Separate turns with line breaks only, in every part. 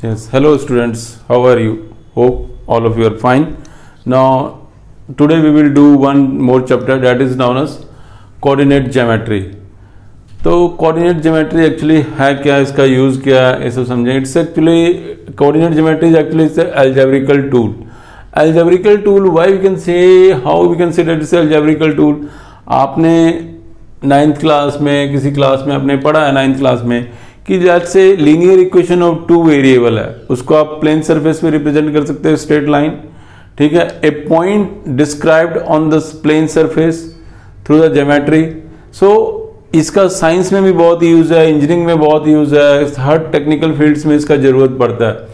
Yes, hello students, how are you? Hope all of you are fine. Now, today we will do one more chapter that is known as coordinate geometry. तो coordinate geometry actually है क्या, इसका use क्या है, ये सब समझें. It's actually coordinate geometry is actually it's a algebraical tool. Algebraical tool, why we can say, how we can say that it's a algebraical tool. आपने 9th क्लास में, किसी क्लास में आपने पढ़ा है 9th क्लास में कि जैसे linear equation of two variable है, उसको आप प्लेन सरफेस में रिप्रेजेंट कर सकते हैं स्ट्रेट लाइन. ठीक है, a point described on the plane surface through the geometry. So इसका साइंस में भी बहुत यूज है, इंजीनियरिंग में बहुत यूज है, हर टेक्निकल फील्ड्स में इसका जरूरत पड़ता है.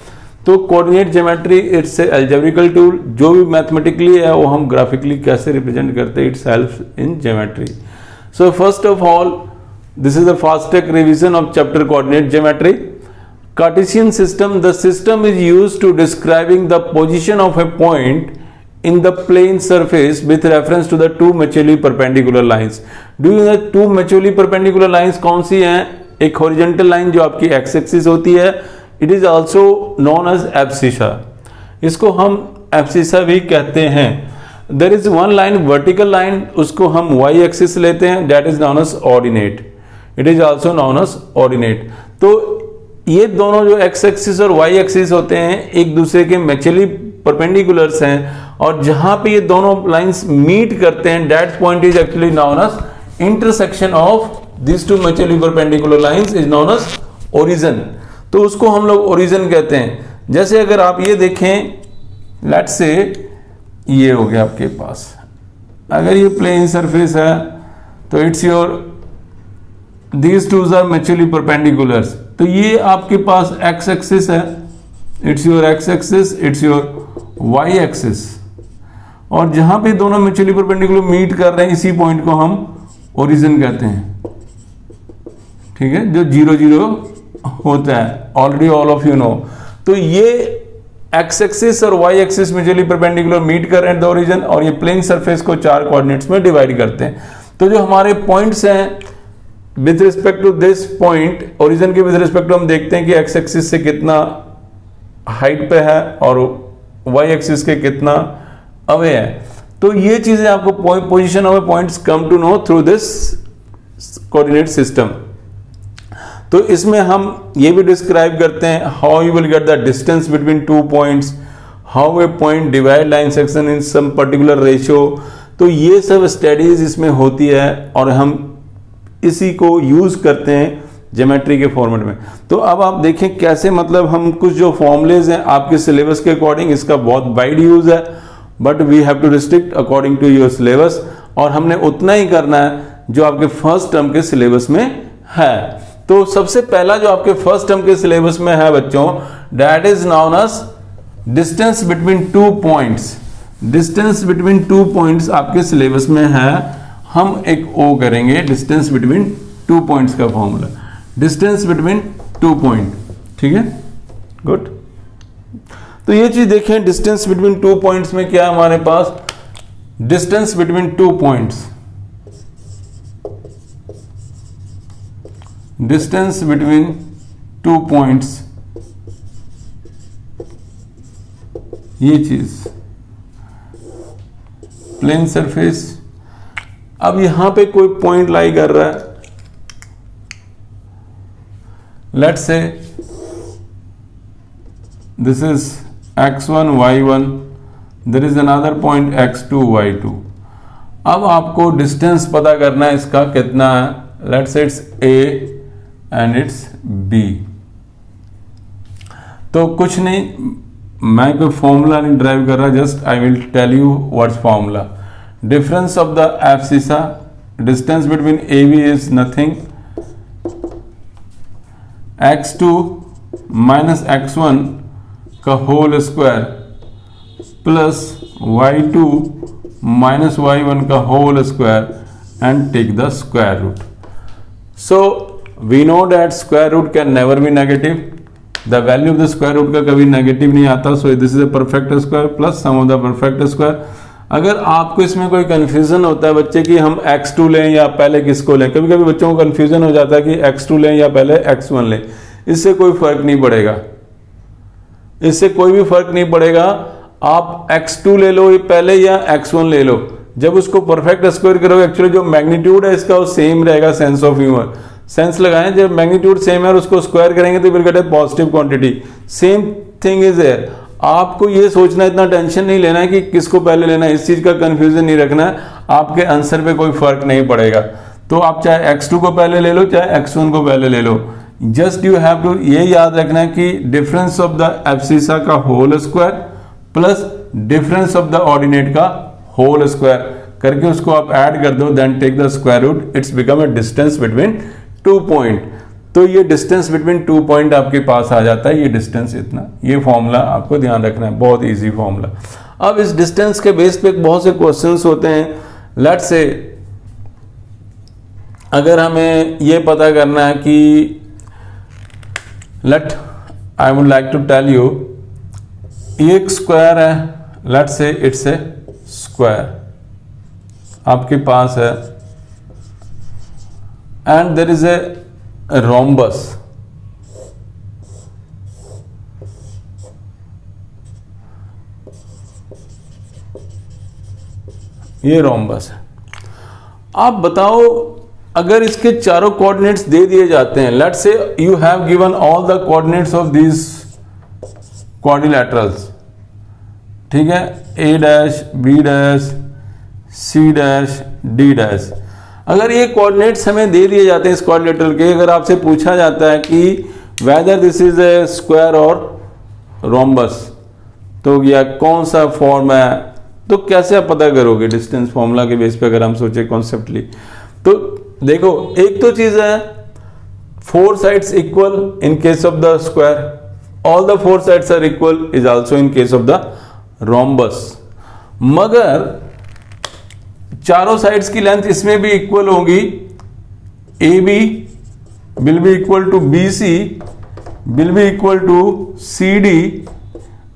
तो coordinate geometry it's a algebraic tool. जो भी मैथमेटिकली है वो हम ग्राफिकली कैसे रिप्रेजेंट करते हैं, it's help in geometry. So first of all, this is the fast track revision of chapter coordinate geometry. Cartesian system, the system is used to describing the position of a point in the plane surface with reference to the two mutually perpendicular lines. Do you know two mutually perpendicular lines कौन सी हैं? एक horizontal line जो आपकी x axis होती है, it is also known as abscissa. इसको हम abscissa भी कहते हैं. There is one line, vertical line, उसको हम y axis लेते हैं, that is known as ordinate. It is also known as ordinate. तो ये दोनों जो एक्स एक्सिस और वाई एक्सिस होते हैं एक दूसरे के म्यूचुअली परपेंडिकुलर्स हैं, और जहां पे ये दोनों लाइंस मीट करते हैं that point is actually known as intersection of this two mutually perpendicular lines is known as origin. तो उसको हम लोग ओरिजिन कहते हैं. जैसे अगर आप ये देखें, लेट्स से ये हो गया आपके पास, अगर ये प्लेन सरफेस है तो it's your These two are mutually perpendiculars. तो ये आपके पास x एक्सिस है, it's your x axis, it's your y axis, और जहां पे दोनों म्यूचुअली परपेंडिकुलर मीट कर रहे हैं इसी पॉइंट को हम ओरिजिन कहते हैं. ठीक है, जो 0 0 होता है, already all of you know. तो ये x एक्सिस और y axis mutually perpendicular meet कर रहे हैं द ओरिजिन, और ये प्लेन सरफेस को 4 कोऑर्डिनेट्स में डिवाइड करते हैं. तो जो हमारे पॉइंट्स हैं with respect to this point, origin के विथ रिस्पेक्ट टू हम देखते हैं कि एक्स एक्सिस से कितना हाइट पे है और वाई एक्सिस के कितना अवे है. तो ये चीजें आपको position of points come to know through this coordinate system. तो इसमें हम ये भी डिस्क्राइब करते हैं how you will get the distance between two points, how a point divide line section in some particular ratio. तो ये सब स्टडीज इसमें होती है और हम इसी को यूज करते हैं ज्योमेट्री के फॉर्मेट में. तो अब आप देखें कैसे, मतलब हम कुछ जो फॉर्मुलेज हैं आपके सिलेबस के अकॉर्डिंग, इसका बहुत वाइड यूज है, but we have to restrict according to your syllabus, और हमने उतना ही करना है जो आपके फर्स्ट टर्म के सिलेबस में है. तो सबसे पहला जो आपके फर्स्ट टर्म के सिलेबस में है बच्चों, that is known as distance between two points. Distance between two points आपके सिलेबस में है. हम एक ओ करेंगे, डिस्टेंस बिटवीन टू पॉइंट्स का formula, distance between two point. ठीक है, गुड. तो ये चीज देखें, डिस्टेंस बिटवीन टू पॉइंट्स में क्या है हमारे पास, distance between two points, distance between two points, ये चीज प्लेन सरफेस. अब यहां पे कोई पॉइंट लाई कर रहा है, let's say this is x1 y1, there is another point x2 y2. अब आपको डिस्टेंस पता करना है इसका कितना है. लेट्स से it's a and it's b. तो कुछ नहीं, मैं कोई फॉर्मूला नहीं ड्राइव कर रहा, just I will tell you what's formula. Difference of the abscissa, distance between AB is nothing, x2 minus x1 का whole square plus y2 minus y1 का whole square and take the square root. So we know that square root can never be negative. The value of the square root का कभी negative नहीं आता. So this is a perfect square plus sum of the perfect square. अगर आपको इसमें कोई confusion होता है बच्चे कि हम x2 लें या पहले किसको लें, कभी कभी बच्चों को कंफ्यूजन हो जाता है कि x2 लें या पहले x1 लें, इससे कोई फर्क नहीं पड़ेगा. इससे कोई भी फर्क नहीं पड़ेगा। आप x2 ले लो ये पहले या x1 ले लो, जब उसको परफेक्ट स्क्वायर करोगे एक्चुअली जो मैग्नीट्यूड है इसका वो सेम रहेगा। सेंस ऑफ ह्यूमर, सेंस लगाएं, जब मैग्नीट्यूड सेम है और उसको स्क्वायर करेंगे तो will get a positive quantity. Same thing is there. आपको ये सोचना, इतना टेंशन नहीं लेना है कि किसको पहले लेना है, इस चीज का कंफ्यूजन नहीं रखना है, आपके आंसर पे कोई फर्क नहीं पड़ेगा। तो आप चाहे x2 को पहले ले लो चाहे x1 को पहले ले लो, जस्ट यू हैव टू ये याद रखना है कि डिफरेंस ऑफ द एब्सिसा का whole square plus difference of the ordinate का होल स्क्वायर करके उसको आप ऐड कर दो, then take the square root, it's become a distance between 2 point. तो ये डिस्टेंस बिटवीन 2 पॉइंट आपके पास आ जाता है, ये डिस्टेंस इतना। ये फॉर्मूला आपको ध्यान रखना है, बहुत इजी फॉर्मूला। अब इस डिस्टेंस के बेस पे बहुत से क्वेश्चंस होते हैं। लेट्स से अगर हमें ये पता करना है कि I would like to tell you, ये एक स्क्वायर है, लेट्स से इट्स ए स्क्वायर आपके पास है, and there is a rhombus. ये रोम्बस है। आप बताओ अगर इसके चारों कोऑर्डिनेट्स दे दिए जाते हैं, let's say you have given all the coordinates of this quadrilaterals, ठीक है, A dash B dash C dash D dash. अगर ये कोऑर्डिनेट्स हमें दे दिए जाते हैं इस क्वाड्रिलेटरल के, अगर आपसे पूछा जाता है कि whether this is a square और रोम्बस, तो या कौन सा फॉर्म है, तो कैसे आप पता करोगे डिस्टेंस फॉर्मूला के बेस पे अगर हम सोचे कॉन्सेप्टली। तो देखो एक तो चीज है 4 sides equal in case of the square, all the 4 sides are equal is also in case of the rhombus. मगर चारों साइड्स की लेंथ इसमें भी इक्वल होगी, A B will be equal to B C will be equal to C D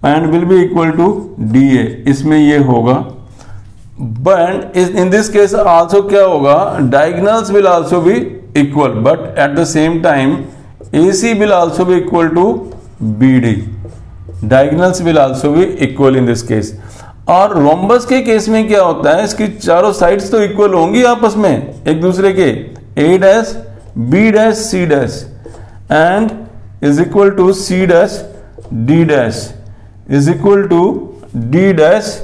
and will be equal to D A, इसमें ये होगा। But in this case also क्या होगा, diagonals will also be equal, but at the same time A C will also be equal to B D, diagonals will also be equal in this case. और rhombus के case में क्या होता है, इसकी चारों साइड्स तो इक्वल होंगी आपस में एक दूसरे के, A dash B dash C dash and is equal to C dash D dash is equal to D dash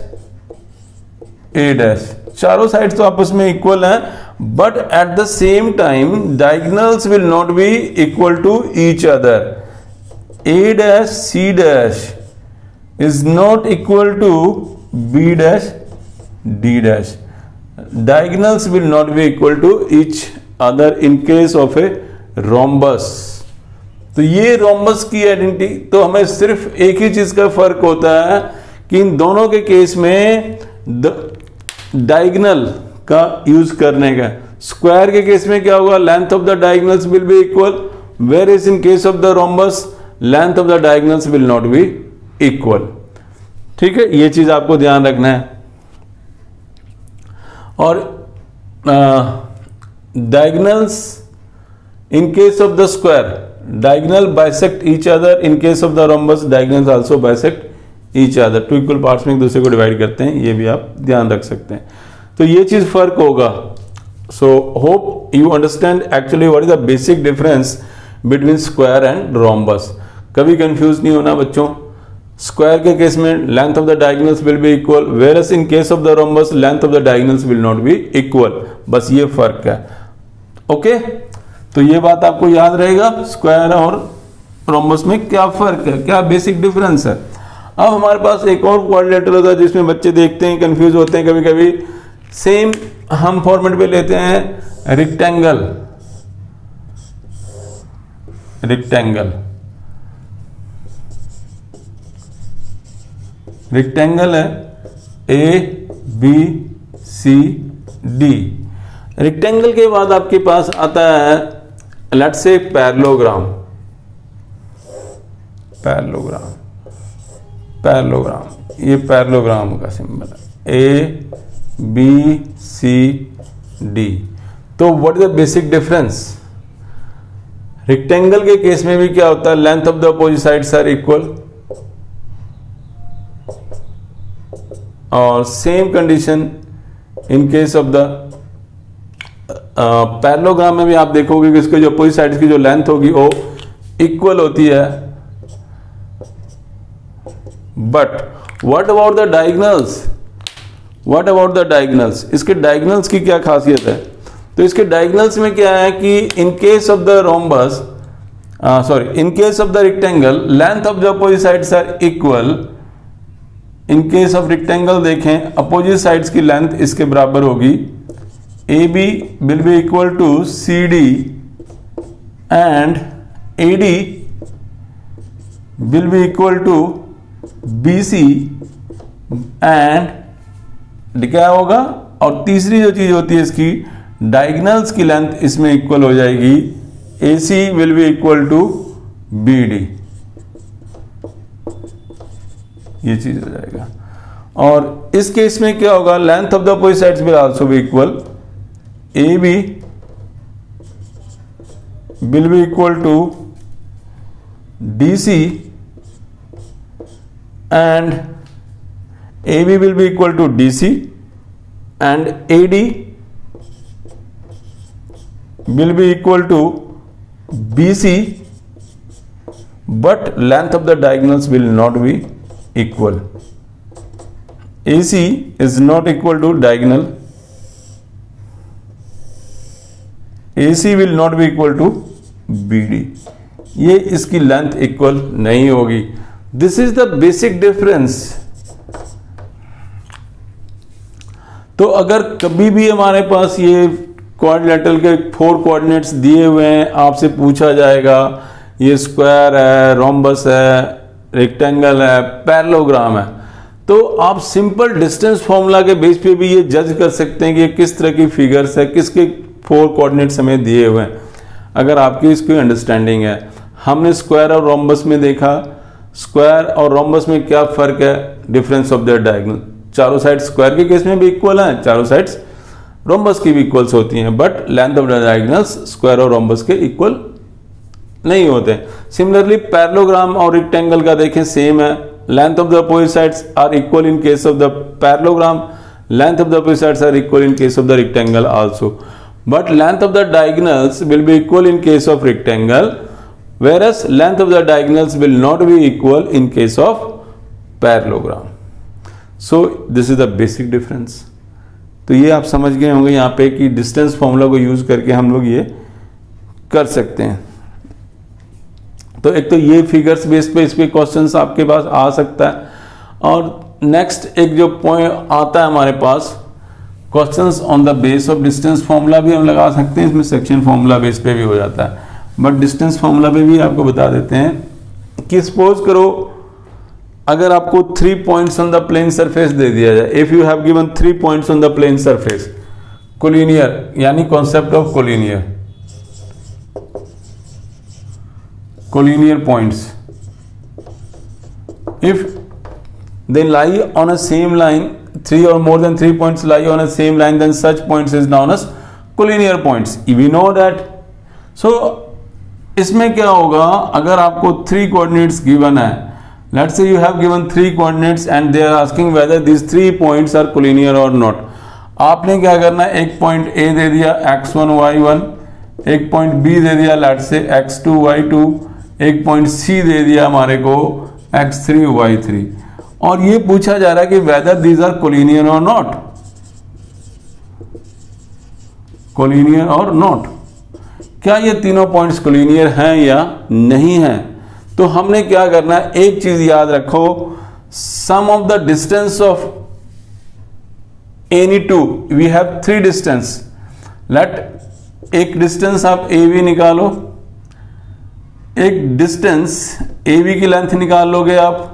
A dash. चारों साइड्स तो आपस में इक्वल हैं, but at the same time diagonals will not be equal to each other. A dash C dash is not equal to B dash D dash. Diagonals will not be equal to each other in case of a rhombus. तो ये rhombus की identity, तो हमें सिर्फ एक ही चीज का फर्क होता है कि इन दोनों के केस में डायगोनल का यूज करने का। स्क्वायर के केस में क्या होगा, length of the diagonals will be equal, whereas in case of the rhombus length of the diagonals will not be equal. ठीक है, ये चीज आपको ध्यान रखना है। और diagonals in case of the square, diagonal bisect each other, in case of the rhombus diagonals also bisect each other, 2 equal parts में एक दूसरे को डिवाइड करते हैं, ये भी आप ध्यान रख सकते हैं। तो ये चीज फर्क होगा। So hope you understand actually what is the basic difference between square and rhombus. कभी कंफ्यूज नहीं होना बच्चों। स्क्वायर के केस में length of the diagonals will be equal, whereas in case of the rhombus length of the diagonals will not be equal, बस ये फर्क है। ओके, तो ये बात आपको याद रहेगा, स्क्वायर और रोम्बस में क्या फर्क है, क्या बेसिक डिफरेंस है। अब हमारे पास एक और क्वाड्रिलेटरल होता है जिसमें बच्चे देखते हैं कंफ्यूज होते हैं कभी कभी। सेम हम फॉर्मेट पे लेते हैं रेक्टेंगल, रेक्टेंगल रेक्टेंगल है A B C D. Rectangle के बाद आपके पास आता है let's say parallelogram, parallelogram, parallelogram, ये पैरेललोग्राम का सिंबल है ए बी सी डी। तो what is the basic difference, rectangle के केस में भी क्या होता है, length of the opposite sides are equal, और same condition in case of the parallelogram में भी आप देखोगे कि इसके जो अपोजिट साइड्स की जो लेंथ होगी वो इक्वल होती है। But what about the diagonals, what about the diagonals, इसके डायगोनल्स की क्या खासियत है? तो इसके डायगोनल्स में क्या है कि in case of the rhombus, in case of the rectangle length of the opposite sides are equal. In case of rectangle देखें अपोजिट साइड्स की लेंथ इसके बराबर होगी। A B will be equal to C D and A D will be equal to B C and क्या होगा? और तीसरी जो चीज होती है इसकी डायगोनल्स की लेंथ इसमें इक्वल हो जाएगी। A C will be equal to B D, ये चीज हो जाएगा। और इस केस में क्या होगा? Length of the opposite sides will also be equal. A B will be equal to D C and A B will be equal to D C and A D will be equal to BC, but length of the diagonals will not be equal. AC is not equal to diagonal. AC will not be equal to BD. ये इसकी length equal नहीं होगी। This is the basic difference. तो अगर कभी भी हमारे पास ये क्वाड्रिलेटरल के 4 कोऑर्डिनेट्स दिए हुए हैं, आपसे पूछा जाएगा ये स्क्वायर है, रोम्बस है, रेक्टेंगल है, पैरेललोग्राम है, तो आप सिंपल डिस्टेंस फॉर्मूला के बेस पे भी ये जज कर सकते हैं कि ये किस तरह की फिगर्स है, किसके 4 कोऑर्डिनेट्स हमें दिए हुए हैं, अगर आपकी इसकी अंडरस्टैंडिंग है। हमने स्क्वायर और रोम्बस में देखा, स्क्वायर और रोम्बस में क्या फर्क है? Difference of their diagonal. चारों साइड स्क्वायर के केस में भी इक्वल है, चारों साइड्स रोम्बस की भी इक्वल्स होती हैं, but length of the diagonals square और रोम्बस के इक्वल नहीं होते। सिमिलरली पैरेललोग्राम और रेक्टेंगल का देखें सेम है, length of the opposite sides are equal in case of the parallelogram, length of the opposite sides are equal in case of the rectangle also, but length of the diagonals will be equal in case of rectangle, whereas length of the diagonals will not be equal in case of parallelogram. So this is the basic difference. तो ये आप समझ गए होंगे यहाँ पे कि distance formula को यूज करके हम लोग ये कर सकते हैं। तो एक तो ये फिगर्स बेस पे इस पे क्वेश्चंस आपके पास आ सकता है, और नेक्स्ट एक जो पॉइंट आता है हमारे पास questions on the base of distance formula भी हम लगा सकते हैं, इसमें सेक्शन फॉर्मूला बेस पे भी हो जाता है, बट डिस्टेंस फॉर्मूला पे भी आपको बता देते हैं कि सपोज करो अगर आपको 3 points on the plane surface दे दिया जाए, if you have given 3 points on the plane surface, collinear यानी concept of collinear, collinear points, if they lie on a same line, 3 or more than 3 points lie on a same line, then such points is known as collinear points. We know that. So इसमें क्या होगा, अगर आपको 3 coordinates given है, let's say you have given 3 coordinates and they are asking whether these 3 points are collinear or not. आपने क्या करना है, एक पॉइंट A दे दिया x1 y1, एक पॉइंट B दे दिया लेट्स से x2 y2, एक पॉइंट C दे दिया हमारे को x3 y3, और ये पूछा जा रहा है कि वेदर दीज आर कोलिनियर और नॉट, कोलिनियर और नॉट, क्या ये तीनों पॉइंट्स कोलिनियर हैं या नहीं हैं। तो हमने क्या करना है, एक चीज याद रखो, sum of the distance of any two, we have 3 distance, let एक डिस्टेंस आप ए बी निकालो, एक डिस्टेंस ए बी की लेंथ निकाल लोगे आप,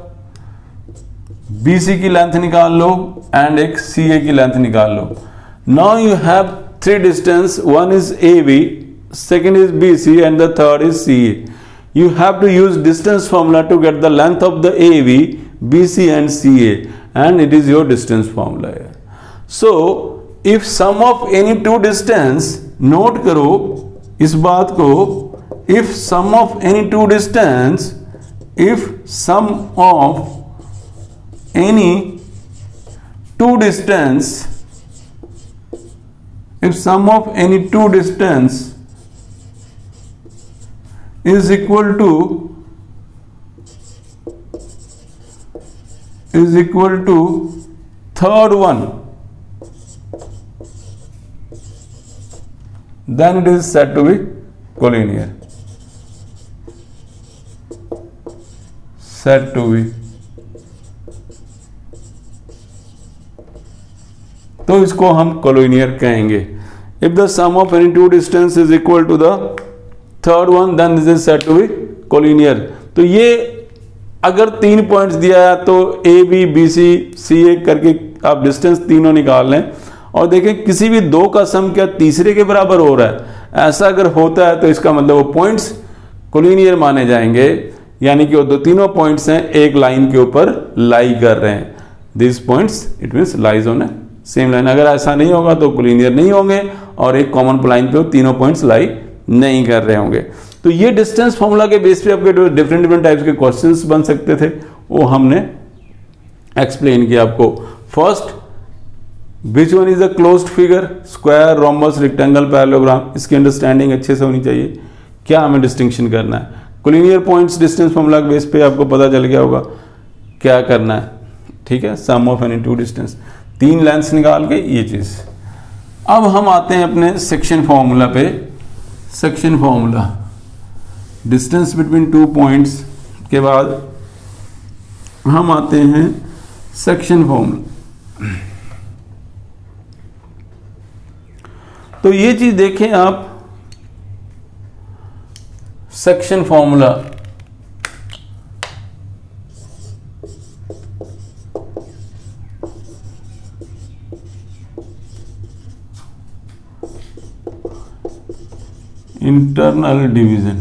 BC की लेंथ निकाल लो, एंड एक CA की लेंथ निकाल लो। Now you have 3 distance, one is AB, second is BC and the third is CA. You have to use distance formula to get the length of the AB, BC and CA, and it is your distance formula here. So if sum of any 2 distance, note करो इस बात को, if sum of any 2 distance, if sum of any two distance, if sum of any two distance is equal to third one, then it is said to be collinear. Said to be, तो इसको हम collinear कहेंगे. If the sum of any two distance is equal to the third one, then this is said to be collinear. तो ये अगर 3 points दिया है तो ए बी बी सी सी ए करके आप डिस्टेंस तीनों निकाल लें और देखें किसी भी दो का सम क्या तीसरे के बराबर हो रहा है. ऐसा अगर होता है तो इसका मतलब वो पॉइंट्स कोलिनियर माने जाएंगे, यानी कि वो दो तीनों पॉइंट्स हैं एक लाइन के ऊपर लाई कर रहे हैं. This points it means lies on A same line. अगर ऐसा नहीं होगा तो कोलिनियर नहीं होंगे और एक कॉमन लाइन पे तीनों पॉइंट्स लाई नहीं कर रहे होंगे. तो ये डिस्टेंस फॉर्मूला के बेस पे आपके डिफरेंट टाइप्स के क्वेश्चंस बन सकते थे, वो हमने एक्सप्लेन किया आपको. First, which one is a closed figure, square, rhombus, rectangle, parallelogram. इसकी अंडरस्टैंडिंग अच्छे से होनी चाहिए. क्या हमें डिस्टिंक्शन करना है. कोलिनियर पॉइंट्स डिस्टेंस फॉर्मूला के बेस पे आपको पता चल गया होगा क्या करना है. ठीक है, sum of any two distance, 3 lengths निकाल के ये चीज. अब हम आते हैं अपने सेक्शन फॉर्मूला पे. Section formula, distance between 2 points के बाद हम आते हैं सेक्शन फॉर्मूला. तो ये चीज देखें आप, section formula internal division.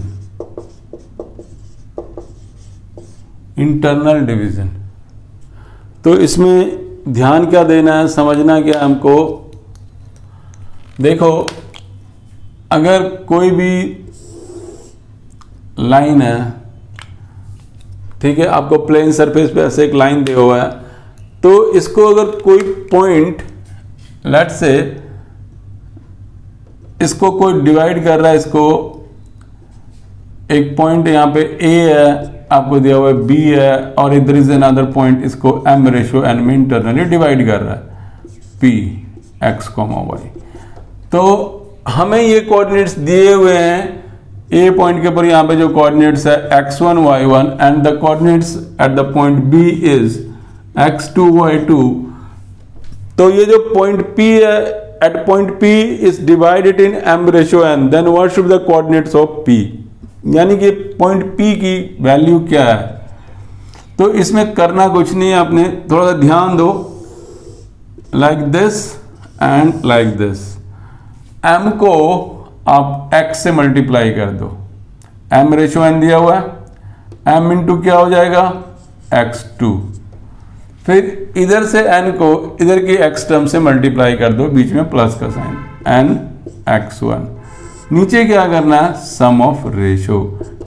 Internal division, तो इसमें ध्यान क्या देना है, समझना क्या हमको. देखो, अगर कोई भी लाइन है, ठीक है, आपको प्लेन सरफेस पे ऐसे एक लाइन दिया हुआ है, तो इसको अगर कोई पॉइंट, लेट्स से इसको कोई डिवाइड कर रहा है, इसको एक पॉइंट यहाँ पे ए है आपको दिया हुआ है, बी है, और इधर इज अनदर पॉइंट, इसको m रेशियो n में इंटरनली डिवाइड कर रहा है, p x, y. तो हमें ये कोऑर्डिनेट्स दिए हुए हैं. ए पॉइंट के ऊपर यहाँ पे जो कोऑर्डिनेट्स है x1 y1 and the coordinates at the point b is x2 y2. तो ये जो पॉइंट p है, at point p is divided in m ratio n, then what should be the coordinates of p, यानी कि point P की value क्या है. तो इसमें करना कुछ नहीं है, आपने थोड़ा सा ध्यान दो. Like this and like this, M को आप X से मल्टीप्लाई कर दो. M रेशियो n दिया हुआ है, M इंटू क्या हो जाएगा, x2. फिर इधर से n को इधर की x टर्म से मल्टीप्लाई कर दो, बीच में प्लस का साइन, n x1. नीचे क्या करना है, सम ऑफ रेशो,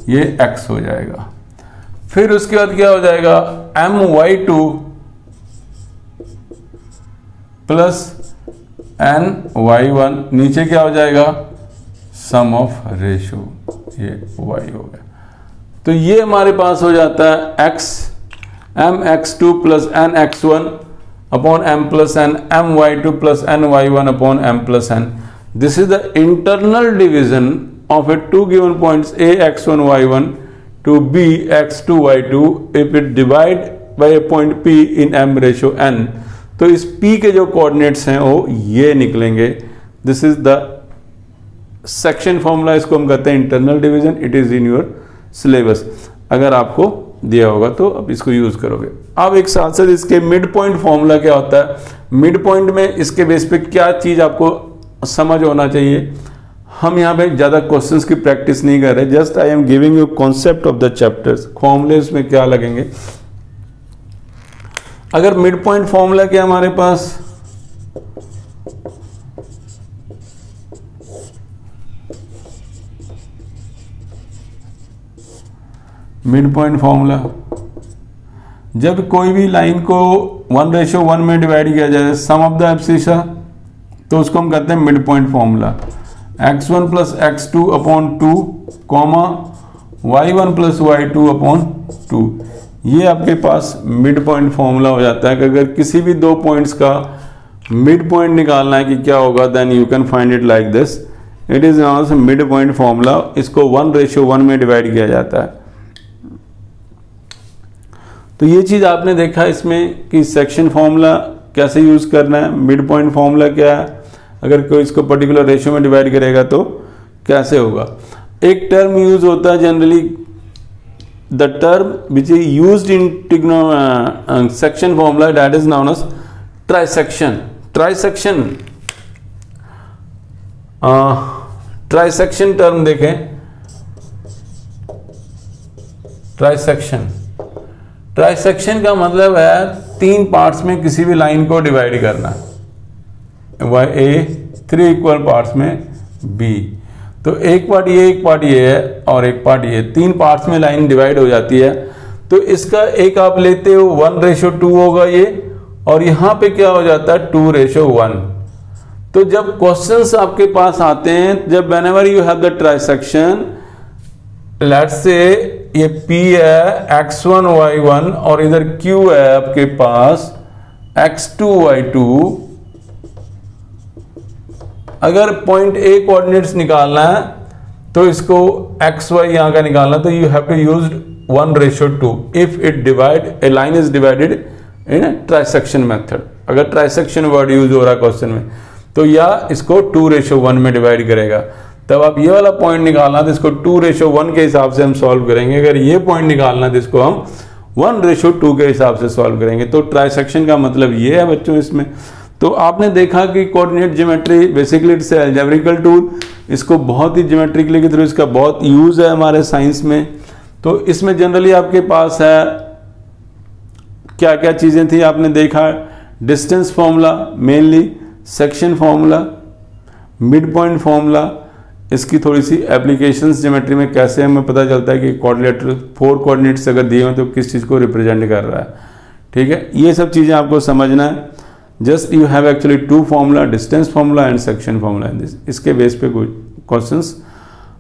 ये x हो जाएगा. फिर उसके बाद क्या हो जाएगा, my2 प्लस ny1, नीचे क्या हो जाएगा, सम ऑफ रेशो, ये y हो गया. तो ये हमारे पास हो जाता है x mx2 plus nx1 upon m plus n, my2 plus ny1 upon m plus n. This is the internal division of a two given points a x1 y1 to b x2 y2 if it divide by a point p in m ratio n. तो इस p के जो coordinates हैं वो ये निकलेंगे. This is the section formula, इसको हम कहते हैं internal division. It is in your syllabus. अगर आपको दिया होगा तो आप इसको यूज करोगे. अब एक साथ साथ इसके मिड पॉइंट फॉर्मूला क्या होता है. मिड पॉइंट में इसके बेस पे क्या चीज आपको समझ होना चाहिए. हम यहाँ पे ज्यादा क्वेश्चंस की प्रैक्टिस नहीं कर रहे, just I am giving you concept of the chapters. Formulas में क्या लगेंगे. अगर मिड पॉइंट फॉर्मूला क्या हमारे पास, मिड पॉइंट फॉर्मूला जब कोई भी लाइन को 1:1 में डिवाइड किया जाए सम ऑफ द एब्सिसा, तो उसको हम कहते हैं mid point formula. x1 plus x2 upon 2 comma y1 plus y2 upon 2, ये आपके पास मिड पॉइंट फॉर्मूला हो जाता है कि अगर किसी भी दो पॉइंट्स का मिड पॉइंट निकालना है कि क्या होगा, then you can find it like this, it is known as mid point formula. इसको 1:1 में डिवाइड किया जाता है। तो ये चीज आपने देखा इसमें कि सेक्शन फॉर्मूला कैसे यूज करना है, मिड पॉइंट फॉर्मूला क्या है, अगर कोई इसको पर्टिकुलर रेशियो में डिवाइड करेगा तो कैसे होगा। एक टर्म यूज होता है generally, the term which is used in section formula, that is known as trisection. Trisection term देखें, ट्राइसेक्शन का मतलब है 3 पार्ट्स में किसी भी लाइन को डिवाइड करना, A 3 इक्वल पार्ट्स में B। तो एक पार्ट ये है और एक पार्ट ये, 3 पार्ट्स में लाइन डिवाइड हो जाती है। तो इसका एक आप लेते हो 1:2 होगा ये, और यहां पे क्या हो जाता है 2:1। तो जब क्वेश्चंस आपके पास आते हैं, जब whenever you have the trisection, let's say ये P है x1 y1 और इधर Q है आपके पास x2 y2, अगर पॉइंट A कोऑर्डिनेट्स निकालना है तो इसको x y यहां का निकालना, तो you have to use 1:2 if it divide, a line is divided in trisection method. अगर ट्राइसेक्शन वर्ड यूज हो रहा है क्वेश्चन में, तो या इसको 2:1 में डिवाइड करेगा। तब आप ये वाला पॉइंट निकालना तो इसको 2:1 के हिसाब से हम सॉल्व करेंगे। अगर ये पॉइंट निकालना तो इसको हम 1:2 के हिसाब से सॉल्व करेंगे। तो ट्राइसेक्शन का मतलब ये है बच्चों इसमें। तो आपने देखा कि coordinate geometry basically it's algebraic tool, इसको बहुत ही ज्योमेट्रिकली के थ्रू इसका बहुत यूज है हमारे साइंस में। तो इसमें जनरली आपके पास है क्या क्या चीजें थी आपने देखा, distance formula mainly, section formula, mid point formula, इसकी थोड़ी सी एप्लीकेशंस ज्योमेट्री में कैसे हमें पता चलता है कि कोऑर्डिनेटर 4 कोऑर्डिनेट्स अगर दिए हुए तो किस चीज़ को रिप्रेजेंट कर रहा है। ठीक है, ये सब चीज़ें आपको समझना है। Just you have actually 2 formula, distance formula and section formula in this. इसके बेस पे कुछ questions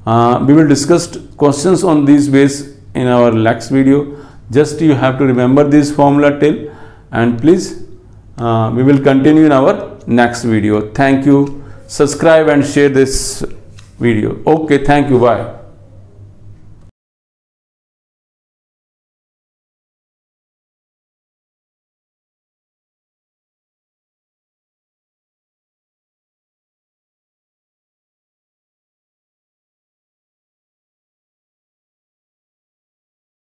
we will discuss questions on this base in our next video. Just you have to remember this formula till, and please we will continue in our next video. Thank you. Subscribe and share this video. Okay, thank you. Bye.